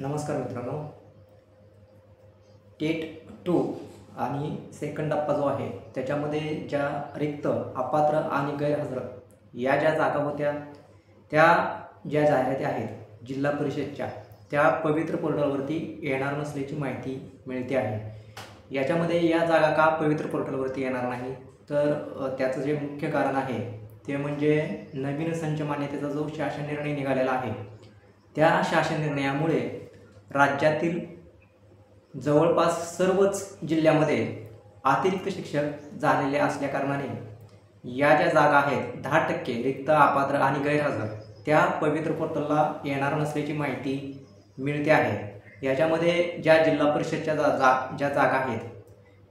नमस्कार मित्रांनो, टेट 2 आणि सेकंड टप्पा जो आहे त्याच्यामध्ये ज्या रिक्त, अपात्र आणि गैरहजर या ज्या जागा होत्या त्या ज्या जाहिराती आहेत जिल्हा परिषदच्या त्या पवित्र पोर्टलवरती येणार नसल्याची माहिती मिळते आहे। याच्यामध्ये या जागा का पवित्र पोर्टलवरती येणार नाही तर त्याचं जे मुख्य कारण आहे ते म्हणजे नवीन संच मान्यतेचा जो शासन निर्णय निघालेला आहे त्या शासन निर्णयामुळे राज्यातील जवळपास सर्वच जिल्ह्यामध्ये अतिरिक्त शिक्षक झालेले असल्याकारणाने या ज्या जागा आहेत 10% रिक्त, अपात्र आणि गैरहजर त्या पवित्र पोर्टलला येणार नसल्याची माहिती मिळते आहे। याच्यामध्ये ज्या जिल्हा परिषदच्या ज्या जागा आहेत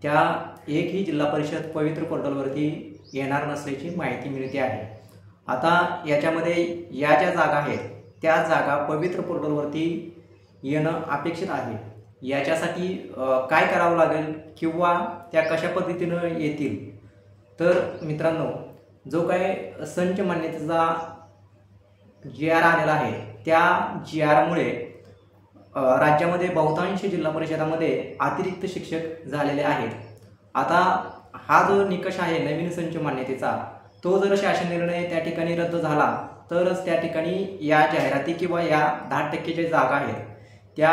त्या एकही जिल्हा परिषद पवित्र पोर्टलवरती येणार नसल्याची माहिती मिळते आहे। आता याच्यामध्ये या ज्या जागा आहेत त्या जागा पवित्र पोर्टलवरती येणं अपेक्षित आहे। याच्यासाठी काय करावं लागेल किंवा त्या कशा पद्धतीनं येतील तर मित्रांनो, जो काय संच मान्यतेचा GR आलेला आहे त्या GRमुळे राज्यामध्ये बहुतांश जिल्हा परिषदामध्ये अतिरिक्त शिक्षक झालेले आहेत। आता हा जो निकष आहे नवीन संच मान्यतेचा तो जर शासन निर्णय त्या ठिकाणी रद्द झाला तरच त्या ठिकाणी या जाहिराती किंवा या 10% ज्या जागा आहेत त्या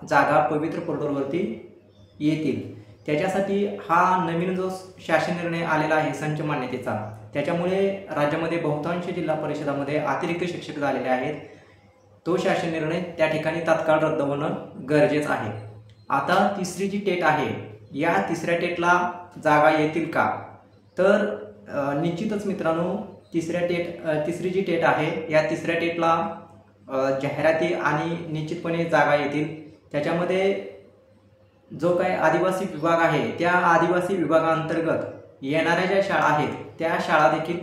जागा पवित्र पोर्टलवरती येतील। त्याच्यासाठी हा नवीन जो शासन निर्णय आलेला आहे संच मान्यतेचा त्याच्यामुळे राज्यामध्ये बहुतांश जिल्हा परिषदामध्ये अतिरिक्त शिक्षक झालेले आहेत। तो शासन निर्णय त्या ठिकाणी तात्काळ रद्द होणं गरजेचं आहे। आता तिसरी जी टेट आहे या तिसऱ्या टेटला जागा येतील का तर निश्चितच मित्रांनो, तिसरी जी टेट आहे या तिसऱ्या टेटला जाहिराती आणि निश्चितपणे जागा येतील। त्याच्यामध्ये जो काही आदिवासी विभाग आहे त्या आदिवासी विभागाअंतर्गत येणाऱ्या ज्या शाळा आहेत त्या शाळा देखील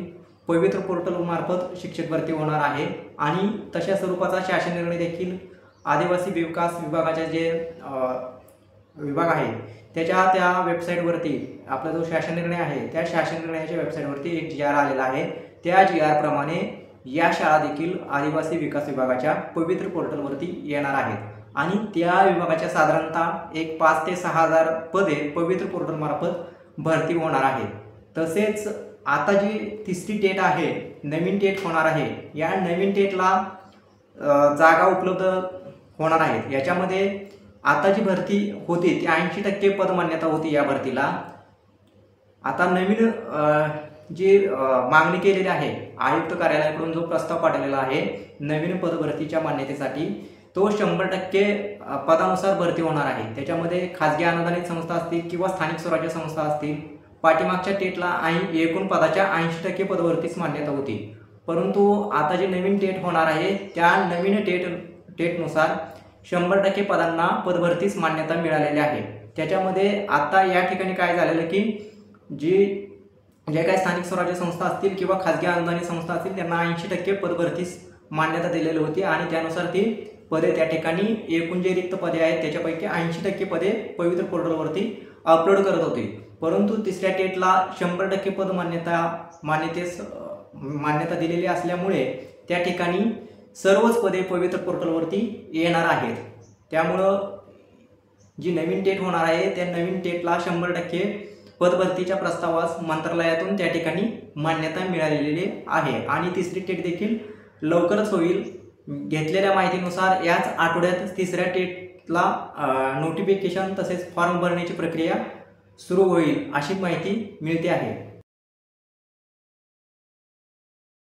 पवित्र पोर्टलमार्फत शिक्षक भरती होणार आहे आणि तशा स्वरूपाचा शासन निर्णय देखील आदिवासी विकास विभागाचे जे विभाग आहे त्या वेबसाईटवरती आपला जो शासन निर्णय आहे त्या शासन निर्णयाच्या वेबसाईटवरती एक GR आलेला आहे। त्या GR प्रमाणे या शाळा देखील आदिवासी विकास विभागाच्या पवित्र पोर्टलवरती येणार आहेत आणि त्या विभागाच्या साधारणतः एक 5 ते 6 हजार पदे पवित्र पोर्टलमार्फत भरती होणार आहे। तसेच आता जी तिसरी टेट आहे, नवीन टेट होणार आहे, या नवीन टेटला जागा उपलब्ध होणार आहेत। याच्यामध्ये आता जी भरती होती ती 80% पदमान्यता होती या भरतीला। आता नवीन जी मागणी केलेली आहे आयुक्त कार्यालयाकडून जो प्रस्ताव पाठवलेला आहे नवीन पदभरतीच्या मान्यतेसाठी तो 100% पदानुसार भरती होणार आहे। त्याच्यामध्ये खाजगी अनुदानित संस्था असतील किंवा स्थानिक स्वराज्य संस्था असतील। पाठीमागच्या टेटला एकूण पदाच्या 80% पदभरतीच मान्यता होती, परंतु आता जे नवीन टेट होणार आहे त्या नवीन टेटनुसार 100% पदांना पदभरतीच मान्यता मिळालेली आहे। त्याच्यामध्ये आता या ठिकाणी काय झालेलं की जे काही स्थानिक स्वराज्य संस्था असतील किंवा खाजगी अनुदानित संस्था असतील त्यांना 80% पदभरतीस मान्यता दिलेली होती आणि त्यानुसार ती पदे त्या ठिकाणी एकूण जे रिक्त पदे आहेत त्याच्यापैकी 80% पदे पवित्र पोर्टलवरती अपलोड करत होते। परंतु तिसऱ्या टेटला 100% पद मान्यता दिलेली असल्यामुळे त्या ठिकाणी सर्वच पदे पवित्र पोर्टलवरती येणार आहेत। त्यामुळं जी नवीन टेट होणार आहे त्या नवीन टेटला 100% पदभरतीच्या प्रस्तावास मंत्रालयातून त्या ठिकाणी मान्यता मिळालेली आहे आणि तिसरी टेट देखील लवकरच होईल। घेतलेल्या माहितीनुसार याच आठवड्यात तिसऱ्या टेटला नोटिफिकेशन तसेच फॉर्म भरण्याची प्रक्रिया सुरू होईल अशी माहिती मिळते आहे।